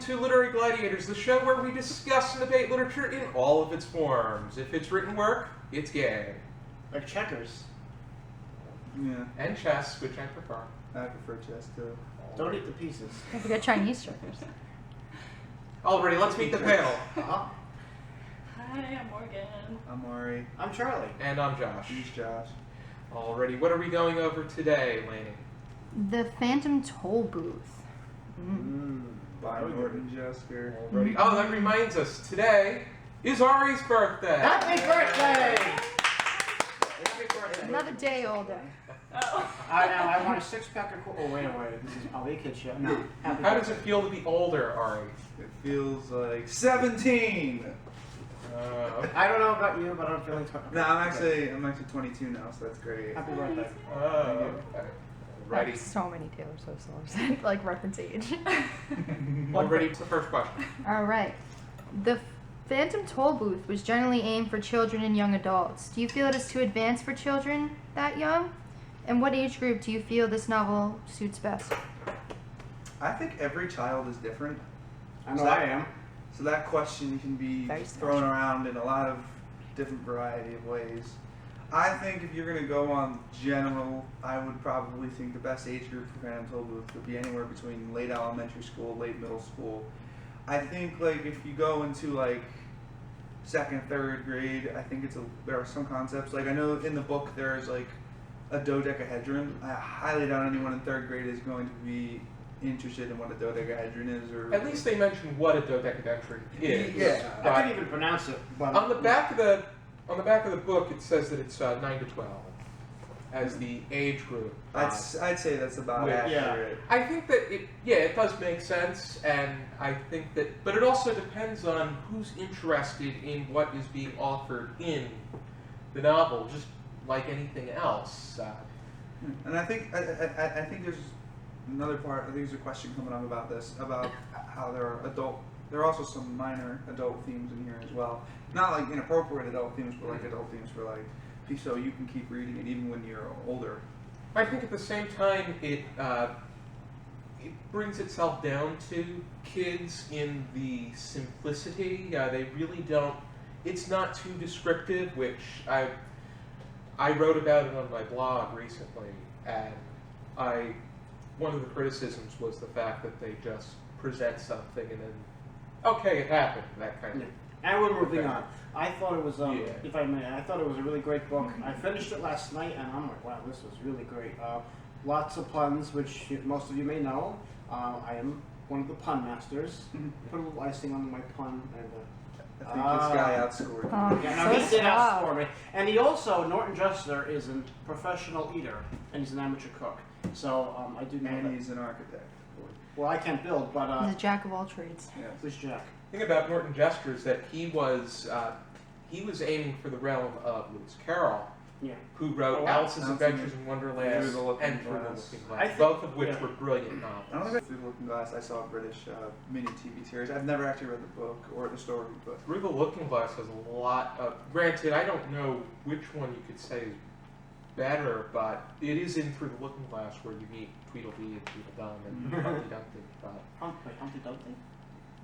to Literary Gladiators, the show where we discuss and debate literature in all of its forms. If it's written work, it's gay. Like checkers. Yeah. And chess, which I prefer. I prefer chess too. Don't eat the pieces. Don't forget Chinese checkers. Alrighty, let's meet the panel. Uh-huh. Hi, I'm Morgan. I'm Ari. I'm Charlie. And I'm Josh. He's Josh. Alrighty, what are we going over today, Laney? The Phantom Tollbooth. By Norton Jester. Alrighty. Oh, that reminds us, today is Ari's birthday. Happy birthday! Happy birthday. Another day older. Oh. I want a six-pack of... Oh, wait. This is probably a kid show. No. Happy How does it birthday. feel to be older, Ari? It feels like 17. I don't know about you, but I'm feeling... No, I'm actually 22 now, so that's great. Happy birthday. Righty. So many Taylor Swift songs like reference age. Already to the first question. All right. The Phantom Tollbooth was generally aimed for children and young adults. Do you feel it is too advanced for children that young? And what age group do you feel this novel suits best? I think every child is different. I know I am. So that question can be Very thrown special. around in a lot of different variety of ways. I think if you're going to go on general, I would probably think the best age group for Phantom Tollbooth would be anywhere between late elementary school, late middle school. I think like if you go into like second, third grade, I think there are some concepts. Like I know in the book there's like a dodecahedron. I highly doubt anyone in third grade is going to be interested in what a dodecahedron is, or At least they mentioned what a dodecahedron is. Yeah. I couldn't even pronounce it. But On the back of the book, it says that it's 9 to 12 as the age group. I'd say that's about Yeah. accurate. I think that it does make sense, and I think that, but it also depends on who's interested in what is being offered in the novel, just like anything else. And I think there's another part. I think there's a question coming up about this, about how there are also some minor adult themes in here as well. Not like inappropriate adult themes, but like adult themes for like, so you can keep reading it even when you're older. I think at the same time it brings itself down to kids in the simplicity. They really don't. It's not too descriptive, which I wrote about it on my blog recently, and one of the criticisms was the fact that they just present something and then, okay, it happened, that kind of. And we're moving on. I thought it was, Yeah. if I may, I thought it was a really great book. I finished it last night, and I'm like, wow, this was really great. Lots of puns, which most of you may know. I am one of the pun masters. Put a little icing on my pun, and I think this guy outscored you. yeah, no, he did outscore me. And he also, Norton Jester, is a professional eater, and he's an amateur cook. So I do know And that. he's an architect. Well, I can't build, but He's a jack of all trades. Yes. who's Jack? The thing about Norton Jester is that he was aiming for the realm of Lewis Carroll, Yeah. who wrote Oh, wow. Alice's Adventures in Wonderland Through the Looking and Through the Glass. Looking I Glass, think- both of which yeah. were brilliant I don't novels. think Through the Looking Glass. I saw a British mini TV series. I've never actually read the book or the story, but Through the Looking Glass has a lot of. Granted, I don't know which one you could say is better, but it is in Through the Looking Glass where you meet Tweedledee and Tweedledum and Humpty Dumpty. But Humpty Dumpty?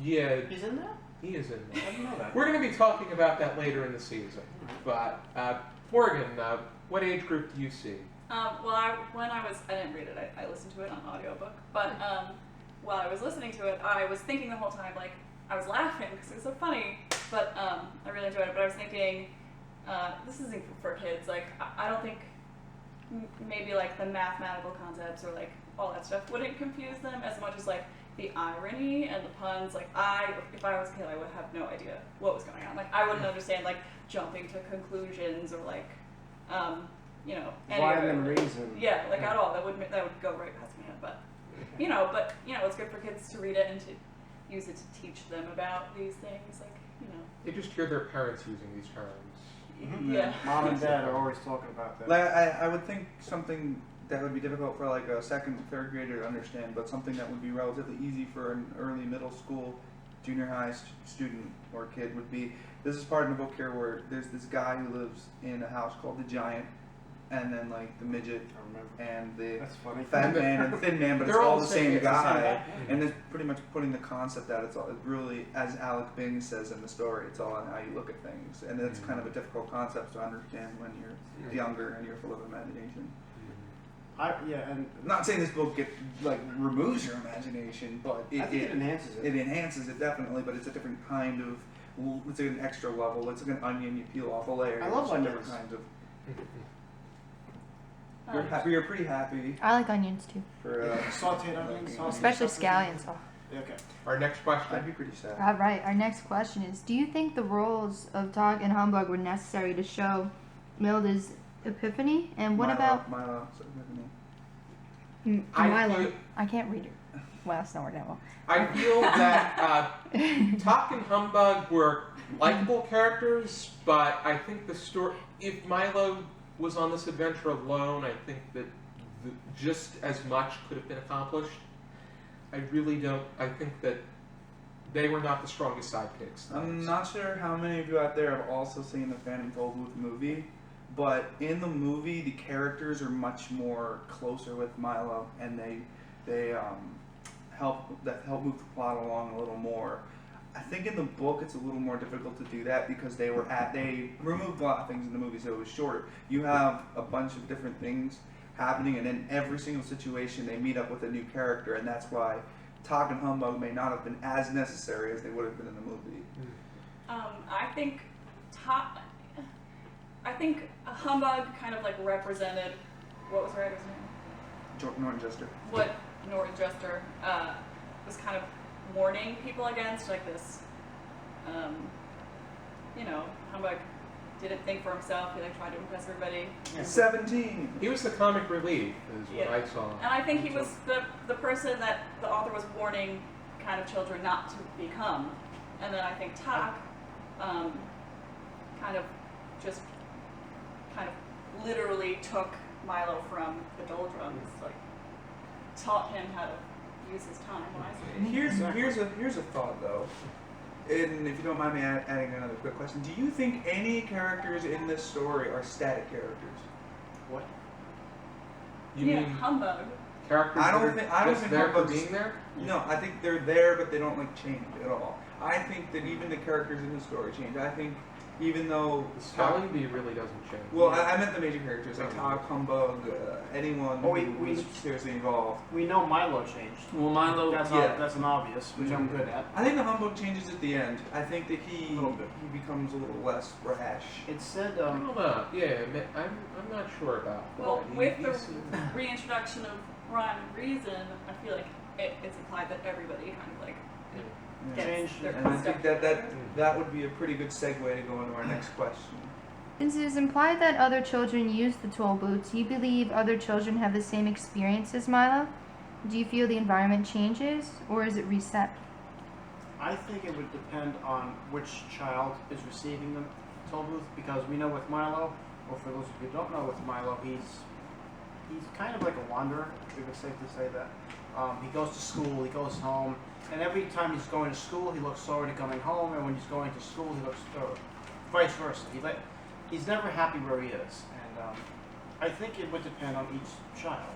yeah, He's in there? he is in I there. didn't know that. We're going to be talking about that later in the season. But Morgan, what age group do you see? Well, I didn't read it. I listened to it on audiobook. But while I was listening to it, I was thinking the whole time, like, I was laughing because it was so funny. But I really enjoyed it. But I was thinking, this isn't for kids. Like, I don't think maybe like the mathematical concepts or like all that stuff wouldn't confuse them as much as like the irony and the puns. Like if I was a kid, I would have no idea what was going on. Like I wouldn't understand like jumping to conclusions or like any Rhyme of it. and reason. Yeah, like at all. That would go right past my head. But it's good for kids to read it and to use it to teach them about these things. Like They just hear their parents using these terms. yeah. Mom and Dad are always talking about that. like I would think something that would be difficult for like a second, third grader to understand, but something that would be relatively easy for an early middle school, junior high student or kid would be. This is part in the book here where there's this guy who lives in a house called the Giant, and then like the midget I remember. and the That's funny. fat man and thin man, but it's They're all all the the same- same it's the same guy. guy. And it's pretty much putting the concept out. It's all it really, as Alec Bing says in the story, it's all on how you look at things, and it's kind of a difficult concept to understand when you're younger and you're full of imagination. And Not saying this book removes your imagination, but I think it enhances it. It enhances it definitely, but it's a different kind of. It's an extra level. It's like an onion. You peel off a layer. I love It's different onions. kinds of. Um, You're pretty happy I like onions too, for. Sauteed onions, sausage, especially stuff. scallions. Oh. Okay. Our next question. I'd be pretty sad. All right, our next question is: do you think the roles of Talk and Humbug were necessary to show Milda's epiphany? And what about Milo? So, Epiphany. I Milo? feel- I can't read it. Well, it's not working out well. I feel that Talk and Humbug were likable characters, but I think the story. If Milo was on this adventure alone, I think that just as much could have been accomplished. I really don't. I think that they were not the strongest sidekicks. I'm not sure how many of you out there have also seen the Phantom Tollbooth movie, but in the movie the characters are much more closer with Milo, and they help move the plot along a little more. I think in the book it's a little more difficult to do that because they removed a lot of things in the movie, so it was shorter. You have a bunch of different things happening, and in every single situation they meet up with a new character, and that's why Talk and Humbug may not have been as necessary as they would have been in the movie. I think Humbug kind of like represented what was the writer's name? Norton Jester. What Norton Jester was kind of warning people against, like this. Humbug didn't think for himself. He tried to impress everybody. 17. He was the comic relief, is what I saw. And I think he was the person that the author was warning kind of children not to become. And then I think Talk kind of literally took Milo from the doldrums, taught him how to use his time wisely. Here's a thought though, and if you don't mind me adding another quick question, do you think any characters in this story are static characters? What? You mean Humbug. characters I don't that are think- I don't just think there for Humbug's- being there? No, I think they're there, but they don't change at all. I think that even the characters in the story change. I think even though The spelling bee really doesn't change. well, I meant the major characters like Talk, Humbug, anyone Oh, who was seriously involved. We know Milo changed. Well, Milo, That's an obvious, which I'm good at. I think the Humbug changes at the end. I think that he A little bit. becomes a little less rash. It said, I don't know. Yeah, I'm not sure about. Well, that. with the He's- reintroduction of rhyme and reason, I feel like it's implied that everybody kind of Yeah. gets their And I stuff think together. that would be a pretty good segue to go into our next question. Since it is implied that other children use the toll booth, do you believe other children have the same experience as Milo? Do you feel the environment changes, or is it reset? I think it would depend on which child is receiving the toll booth, because we know with Milo, or for those of you who don't know with Milo, he's kind of like a wanderer, if it's safe to say that. He goes to school, he goes home, and every time he's going to school, he looks forward to coming home, and when he's going to school, he looks, vice versa. He's never happy where he is, and I think it would depend on each child.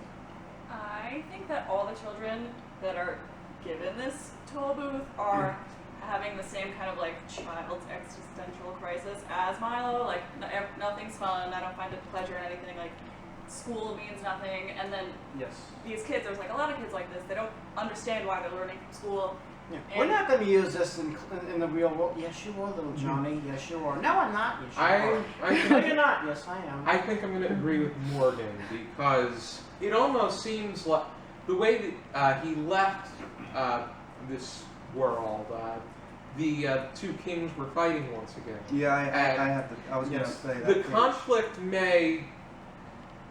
I think that all the children that are given this toll booth are having the same kind of child's existential crisis as Milo. Nothing's fun. I don't find it pleasure in anything. School means nothing. And then Yes. these kids, there's a lot of kids like this. They don't understand why they're learning from school. Yeah. And- We're not going to use this in the real world. Yes, you are, little Johnny. Yes, you are. No, I'm not. Yes, you are. No, you're not. Yes, I am. I think I'm going to agree with Morgan because it almost seems like the way that he left this world, the two kings were fighting once again. Yeah, I have to. I was Yes. going to say The that. conflict may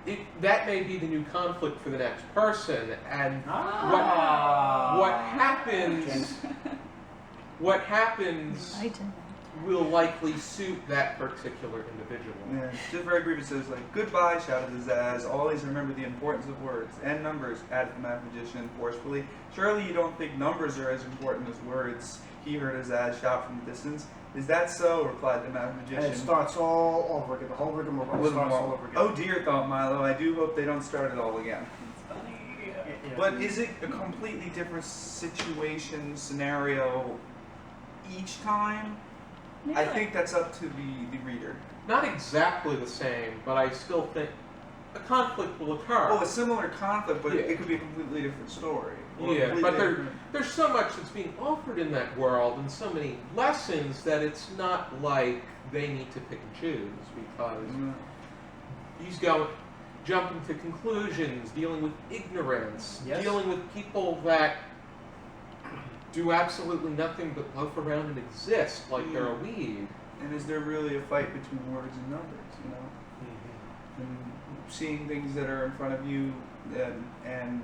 be the new conflict for the next person, and what happens will likely suit that particular individual. Yeah, just very brief, it says goodbye, shouted the Zaz. Always remember the importance of words and numbers, added the math magician forcefully. Surely you don't think numbers are as important as words. He heard a Zaz shout from the distance. Is that so? Replied the mad And magician. it starts all over again. The whole rigmarole With starts more- all over again. Oh dear, thought Milo. I do hope they don't start it all again. It's funny. Yeah. But is it a completely different situation, scenario each time? Maybe I like- think that's up to the reader. Not exactly the same, but I still think a conflict will occur. Oh, a similar conflict, but Yeah. it could be a completely different story. Or a Yeah, completely but different- there's so much that's being offered in that world and so many lessons that it's not like they need to pick and choose because Mm. he's jumping to conclusions, dealing with ignorance, Yes. dealing with people that do absolutely nothing but loaf around and exist like they're a weed. And is there really a fight between words and numbers? You know, and seeing things that are in front of you, and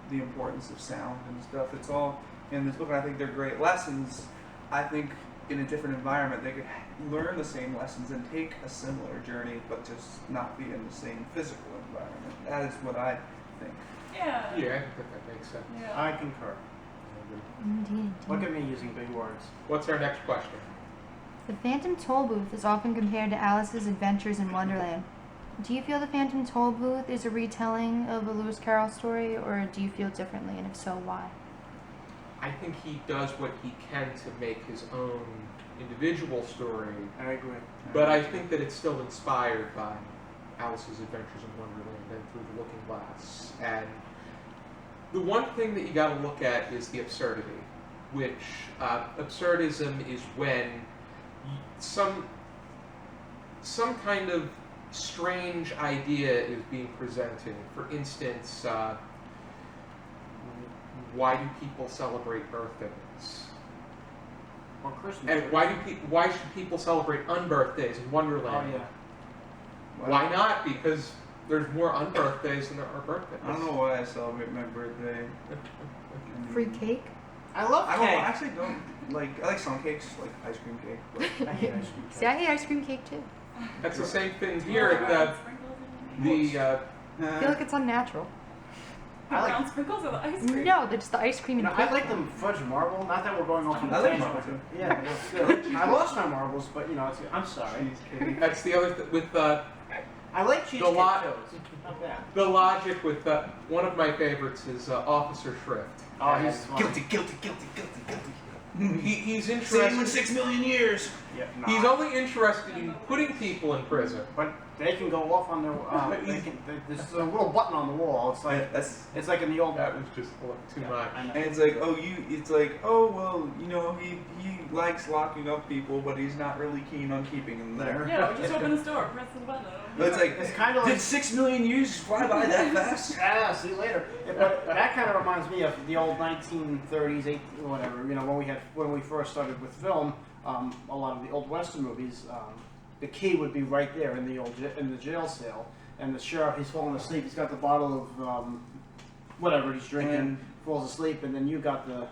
the importance of sound and stuff. It's all in this book, and I think they're great lessons. I think in a different environment, they could learn the same lessons and take a similar journey, but just not be in the same physical environment. That is what I think. Yeah. Yeah, I think that makes sense. Yeah. I concur. Indeed. Look at me using big words. What's our next question? The Phantom Tollbooth is often compared to Alice's Adventures in Wonderland. Do you feel the Phantom Tollbooth is a retelling of a Lewis Carroll story, or do you feel differently, and if so, why? I think he does what he can to make his own individual story, I agree. but I think that it's still inspired by Alice's Adventures in Wonderland and Through the Looking Glass. And the one thing that you got to look at is the absurdity, which absurdism is when some kind of strange idea is being presented. For instance, why do people celebrate birthdays? Or Christmas. And why should people celebrate unbirthdays in Oh Wonderland? yeah. Why not? Because there's more unbirthdays than there are birthdays. I don't know why I celebrate my birthday. Free cake? I love I cake. actually don't like. I like some cakes, like ice cream cake. But I hate ice cream See, I hate ice cream cake too. That's the same thing here at the I feel like it's unnatural. I like- brown sprinkles or the ice cream? No, they're just the ice cream You and know, cake. I like them fudge marble. Not that we're going off on a I like tangent. marble too. Yeah, that's good. I lost my marbles, but you know, it's, I'm sorry. Cheesecake. that's the other with I like cheesecake lot- too. It's not bad. the logic with one of my favorites is Officer Shrift. Oh, And he's funny. Guilty, guilty, guilty, guilty, guilty. he's Same with interested. 6 million years. Yeah, nah. He's only interested in putting people in prison. But they can go off on their. There's a little button on the wall. It's like That's. it's like in the old. That was just a little too much. I know. And it's like, it's like, oh well, you know, he likes locking up people, but he's not really keen on keeping them there. Yeah, we just open the store, press the button. But it's like, It's kind of like. did 6 million years fly by that fast? Yeah, see you later. Yeah, but that kind of reminds me of the old 1930s, whatever. You know, when we first started with film, a lot of the old Western movies, the key would be right there in the jail cell, and the sheriff, he's falling asleep. He's got the bottle of whatever he's drinking, falls asleep, and then you got the.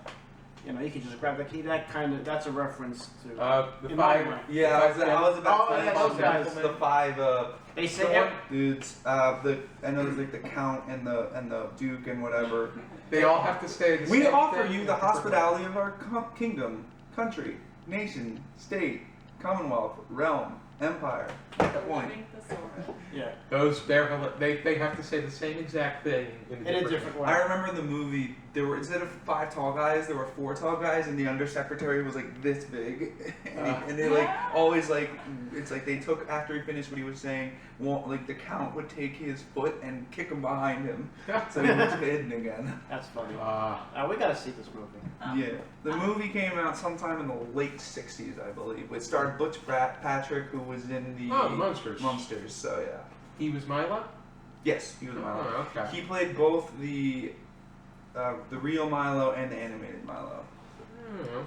You know, you could just grab the key. That's a reference to. The in my five. mind. Yeah, I was about Oh, to yeah, those guys. the 5 They say dudes. I know there's like the Count and the Duke and whatever. They all have to stay the We same offer thing you in the different hospitality of our kingdom, country, nation, state, commonwealth, realm, empire. Point. Living thesaurus. yeah, Those they have to say the same exact thing in in a different way. I remember the movie. There were, instead of 5 tall guys, there were 4 tall guys, and the undersecretary was like this big, and they like Yeah. always like it's like they took after he finished what he was saying. Like the Count would take his foot and kick him behind him, so he was hidden again. That's funny. Ah. We gotta see this movie. Yeah, the movie came out sometime in the late '60s, I believe. It starred Butch Patrick, who was in the Monsters. Monsters. So yeah, He was Milo. yes, he was Milo. Oh, okay. He played both the real Milo and the animated Milo.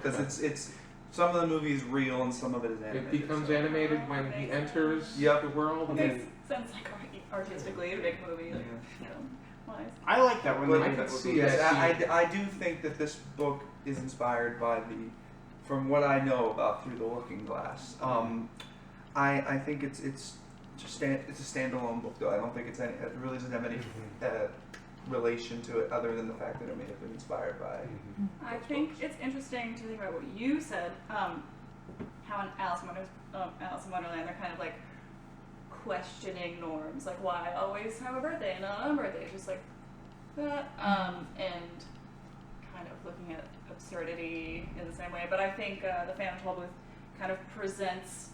Because it's some of the movie is real and some of it is animated. It becomes so. animated when he enters Yep. the world. It And makes sense, like artistically, to make a movie, like, Yeah. wise. I like that when But they I do can that. see Yes, that. I do think that this book is inspired by from what I know about Through the Looking Glass. I think it's just it's a standalone book though. I don't think it really doesn't have any relation to it other than the fact that it may have been inspired by. I think it's interesting to think about what you said. how in Alice in Wonderland they're kind of like questioning norms, like why always have a birthday and not on a birthday, just like that, and kind of looking at absurdity in the same way. But I think the Phantom Tollbooth kind of presents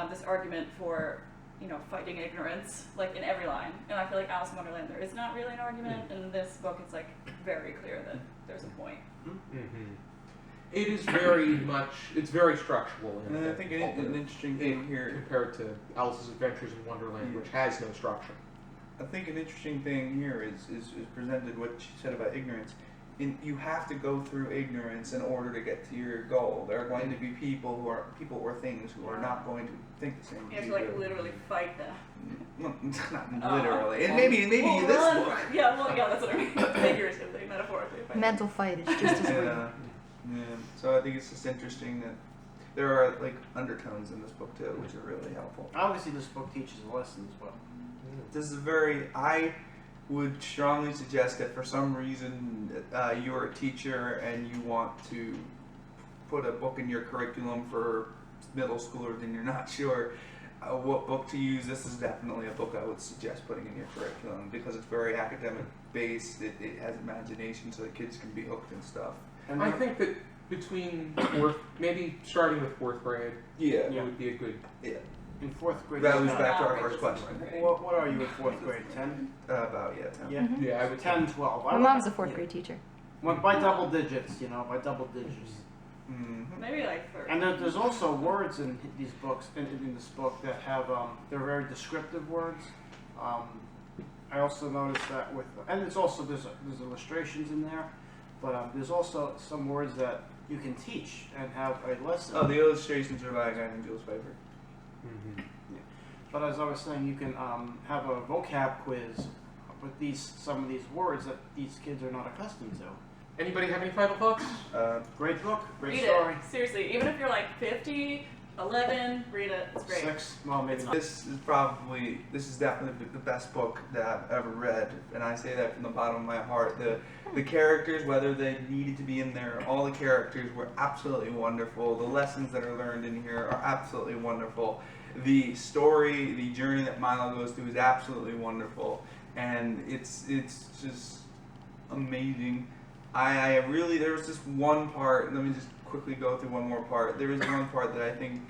this argument for, you know, fighting ignorance, like in every line. And I feel like Alice in Wonderland, there is not really an argument. In this book, it's like very clear that there's a point. It is very much, it's very structural. In And I think an interesting thing here, compared to Alice's Adventures in Wonderland, which has no structure. I think an interesting thing here is presented what she said about ignorance. You have to go through ignorance in order to get to your goal. There are going to be people or things who are not going to think the same. You have to like literally fight them. Well, not literally. And maybe Well, this run. book. Yeah, that's what I mean. Figuratively, metaphorically. But Mental fight is just as real. Yeah. So I think it's just interesting that there are like undertones in this book too, which are really helpful. Obviously, this book teaches lessons, but This is I would strongly suggest that for some reason you're a teacher and you want to put a book in your curriculum for middle schoolers and you're not sure what book to use, this is definitely a book I would suggest putting in your curriculum because it's very academic based. It has imagination so that kids can be hooked and stuff. and I think that between maybe starting with 4th grade, Yeah. it would be a good. in 4th grade. That was you back to our Outrageous first question. grade. What are you in 4th grade? 10? About 10. Yeah. Yeah, I would. 10, 12. My mom's a 4th grade teacher. Went by double digits, you know, by double digits. Mm-hmm. maybe like 30. And there's also words in these books, in this book, that have, they're very descriptive words. I also noticed that with, and it's also, there's illustrations in there, but there's also some words that you can teach and have a lesson. Oh, the illustrations are by a guy named Jules Piper. But as I was saying, you can have a vocab quiz with some of these words that these kids are not accustomed to. Anybody have any final thoughts? Great book, great Read story. it. Seriously, even if you're like 50, 11, read it. It's great. 6, well maybe not. This is definitely the best book that I've ever read, and I say that from the bottom of my heart. The characters, whether they needed to be in there, all the characters were absolutely wonderful. The lessons that are learned in here are absolutely wonderful. The story, the journey that Milo goes through is absolutely wonderful, and it's just amazing. I really, there was this one part, let me just quickly go through one more part. There was one part that I think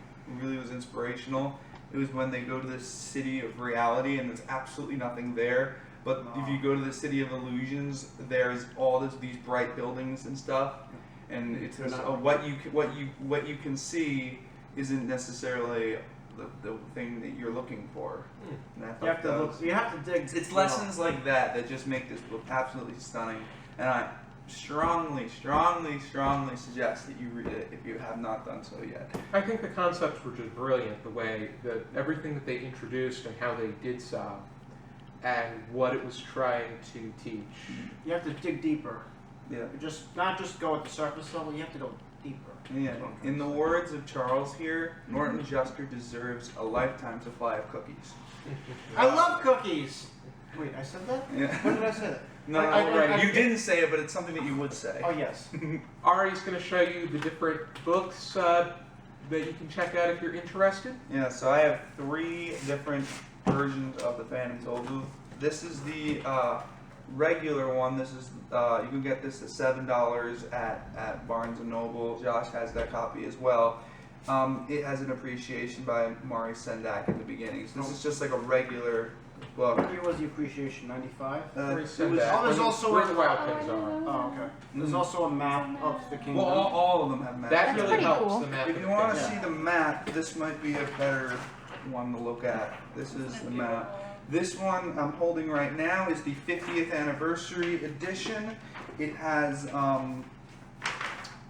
really was inspirational. It was when they go to this city of reality and there's absolutely nothing there. But if you go to the city of illusions, there's all these bright buildings and stuff. And it's what you can see isn't necessarily the thing that you're looking for. And I thought You have to dig. it's lessons like that just make this book absolutely stunning. And I strongly suggest that you read it if you have not done so yet. I think the concepts were just brilliant. The way that everything that they introduced and how they did so, and what it was trying to teach. You have to dig deeper. Yeah. Not just go at the surface level. You have to go deeper. Yeah. In the words of Charles here, Norton Juster deserves a lifetime supply of cookies. I love cookies. Wait, I said that? Yeah. When did I say that? No, I- you didn't say it, but it's something that you would say. Oh yes. Ari's going to show you the different books that you can check out if you're interested. Yeah, so I have 3 different versions of the Phantom Tollbooth. This is the regular one. This is you can get this at $7 at Barnes and Noble. Josh has that copy as well. It has an appreciation by Mari Sendak at the beginning. So this is just like a regular book. What year was the appreciation? 95. There's also where a- the wild things are. Oh, okay. There's also a map of the kingdom. Well, all of them have maps. That That's really pretty helps cool. the map. If of you the want to thing. see the map, this might be a better one to look at. This is the map. This one I'm holding right now is the 50th anniversary edition. It has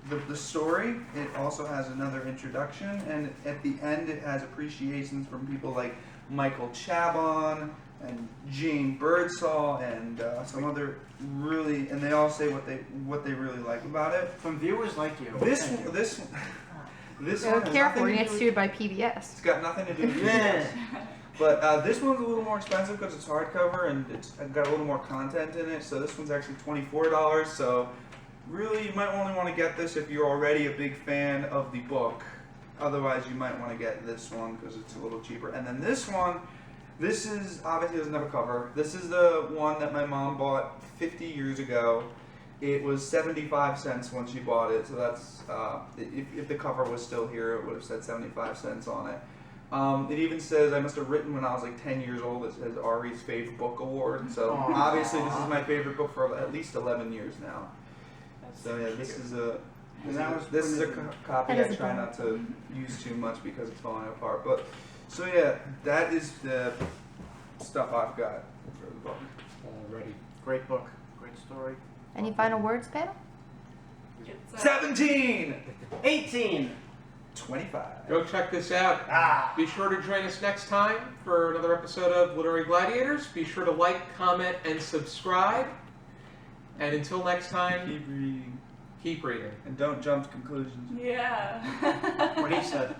the story. It also has another introduction, and at the end it has appreciations from people like Michael Chabon and Jane Birdsall and some other really, and they all say what they really like about it. From viewers like you. This Thank you. one So has careful, nothing you to get do sued by PBS. It's got nothing to do with Yeah. this. But this one's a little more expensive because it's hardcover and it's got a little more content in it. So this one's actually $24. So really, you might only want to get this if you're already a big fan of the book. Otherwise, you might want to get this one because it's a little cheaper. And then this one, this is obviously doesn't have a cover. This is the one that my mom bought 50 years ago. It was 75 cents when she bought it, so that's if the cover was still here, it would have said 75 cents on it. It even says, I must have written when I was like 10 years old, it says Ari's favorite book award. So Aww. obviously this is my favorite book for at least 11 years now. That's So yeah, this is a And that was this is a pretty- copy That I is a try bummer. not to use too much because it's falling apart. But so yeah, that is the stuff I've got for the book. Alrighty. Great book. Great story. Any final words, panel? It's, 17, 18. 25. Go check this out. Be sure to join us next time for another episode of Literary Gladiators. Be sure to like, comment, and subscribe. And until next time, Keep reading keep reading. and don't jump to conclusions. yeah. What he said.